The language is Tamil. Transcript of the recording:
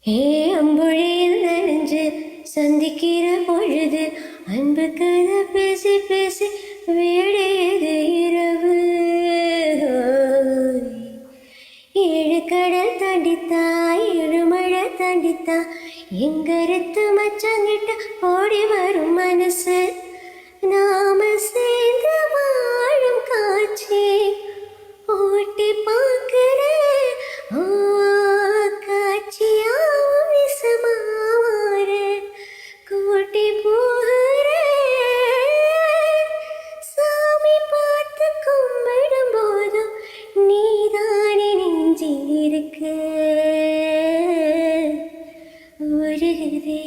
ஏ அம்புழியில் நனைஞ்சு சந்திக்கிற பொழுது அன்பு கதை பேசி பேசி விடையது இரவு. ஏழு கடல் தாண்டித்தா ஏழு மழை தாண்டித்தா எங்கருத்து மச்சங்கிட்ட ஓடி வரும் மனசு. நாம சேர்ந்து வாழும் காட்சி ஓட்டி பார்க்கிற காட்சியாவும் விசமாவார கூட்டி போகிற சாமி பார்த்து கும்பிடும் போதும் நீதானே நெஞ்சில் இருக்க. உருகுதே